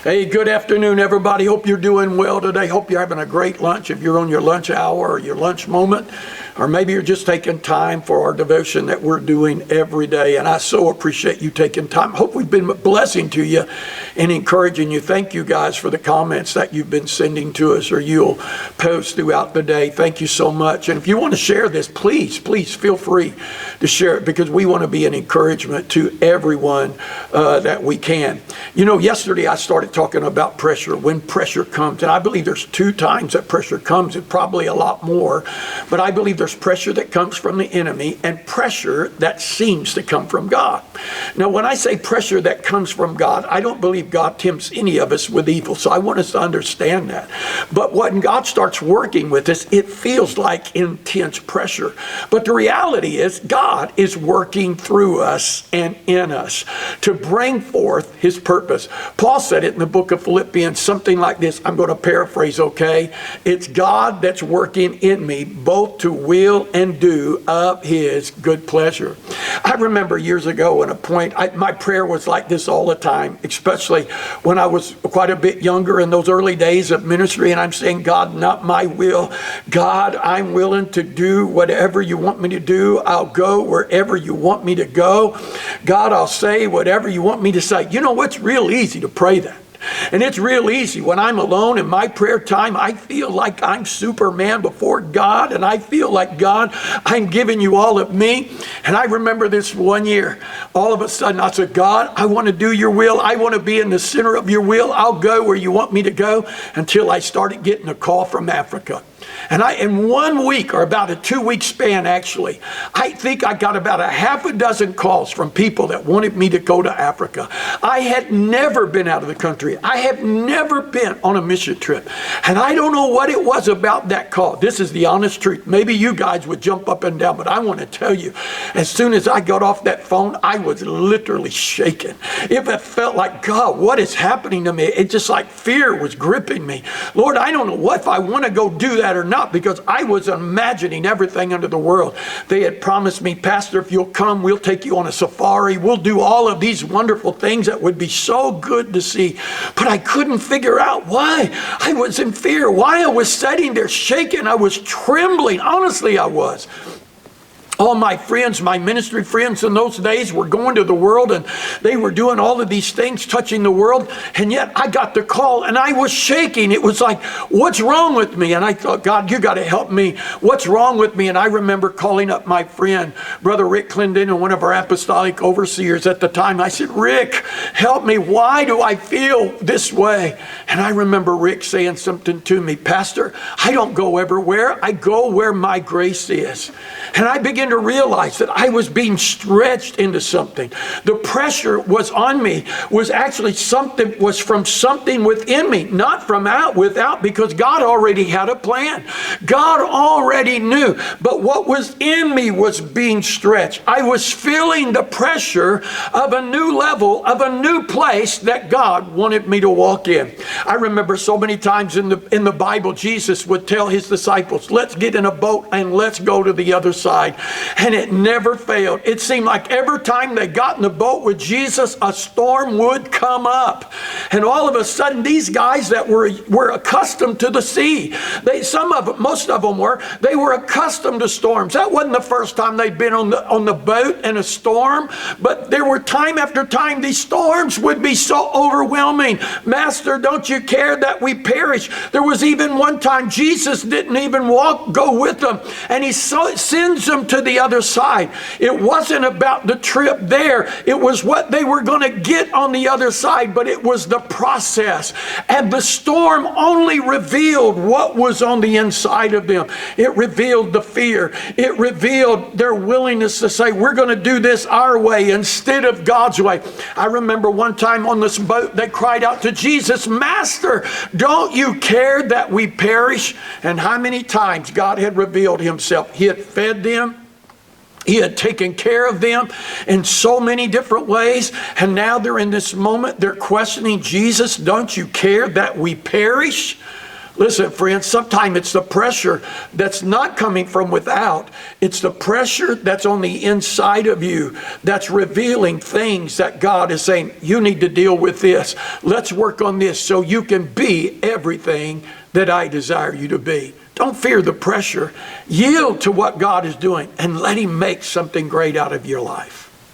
Hey, good afternoon, everybody. Hope you're doing well today. Hope you're having a great lunch if you're on your lunch hour or your lunch moment. Or maybe you're just taking time for our devotion that we're doing every day. And I so appreciate you taking time. Hope we've been a blessing to you and encouraging you. Thank you guys for the comments that you've been sending to us or you'll post throughout the day. Thank you so much. And if you want to share this, please feel free to share it because we want to be an encouragement to everyone that we can. You know, yesterday I started talking about pressure, when pressure comes. And I believe there's two times that pressure comes, and probably a lot more. But I believe there's pressure that comes from the enemy and pressure that seems to come from God. Now, when I say pressure that comes from God, I don't believe God tempts any of us with evil. So I want us to understand that. But when God starts working with us, it feels like intense pressure. But the reality is God is working through us and in us to bring forth his purpose. Paul said it in the book of Philippians, something like this. I'm going to paraphrase, okay? It's God that's working in me, both to will and do of his good pleasure. I remember years ago at a point, my prayer was like this all the time, especially when I was quite a bit younger in those early days of ministry. And I'm saying, God, not my will. God, I'm willing to do whatever you want me to do. I'll go wherever you want me to go. God, I'll say whatever you want me to say. You know, it's real easy to pray that. And it's real easy. When I'm alone in my prayer time, I feel like I'm Superman before God. And I feel like, God, I'm giving you all of me. And I remember this one year, all of a sudden I said, God, I want to do your will. I want to be in the center of your will. I'll go where you want me to go, until I started getting a call from Africa. And in 1 week, or about a 2-week span, actually, I think I got about a half a dozen calls from people that wanted me to go to Africa. I had never been out of the country. I have never been on a mission trip. And I don't know what it was about that call. This is the honest truth. Maybe you guys would jump up and down, but I want to tell you, as soon as I got off that phone, I was literally shaking. It felt like, God, what is happening to me? It just like fear was gripping me. Lord, I don't know if I want to go do that or not, because I was imagining everything under the world. They had promised me, Pastor, if you'll come, we'll take you on a safari. We'll do all of these wonderful things that would be so good to see. But I couldn't figure out why. I was in fear. Why I was sitting there shaking. I was trembling. Honestly, I was. All my friends, my ministry friends in those days were going to the world, and they were doing all of these things, touching the world. And yet I got the call and I was shaking. It was like, what's wrong with me? And I thought, God, you got to help me. What's wrong with me? And I remember calling up my friend, Brother Rick Clendon, and one of our apostolic overseers at the time. I said, Rick, help me. Why do I feel this way? And I remember Rick saying something to me, Pastor, I don't go everywhere. I go where my grace is. And I began to realize that I was being stretched into something. The pressure was on me, was from something within me, not from without, because God already had a plan. God already knew. But what was in me was being stretched. I was feeling the pressure of a new level, of a new place that God wanted me to walk in. I remember so many times in the Bible, Jesus would tell his disciples, let's get in a boat and let's go to the other side. And it never failed. It seemed like every time they got in the boat with Jesus, a storm would come up. And all of a sudden, these guys that were accustomed to the sea, most of them were accustomed to storms. That wasn't the first time they'd been on the boat in a storm, but there were time after time, these storms would be so overwhelming. Master, don't you care that we perish? There was even one time Jesus didn't even go with them, and he sends them to the other side. It wasn't about the trip there. It was what they were going to get on the other side, but it was the process. And the storm only revealed what was on the inside of them. It revealed the fear. It revealed their willingness to say, we're going to do this our way instead of God's way. I remember one time on this boat, they cried out to Jesus, Master, don't you care that we perish? And how many times God had revealed himself. He had fed them. He had taken care of them in so many different ways. And now they're in this moment, they're questioning Jesus, don't you care that we perish? Listen, friends, sometimes it's the pressure that's not coming from without. It's the pressure that's on the inside of you that's revealing things that God is saying, you need to deal with this. Let's work on this so you can be everything that I desire you to be. Don't fear the pressure. Yield to what God is doing and let Him make something great out of your life.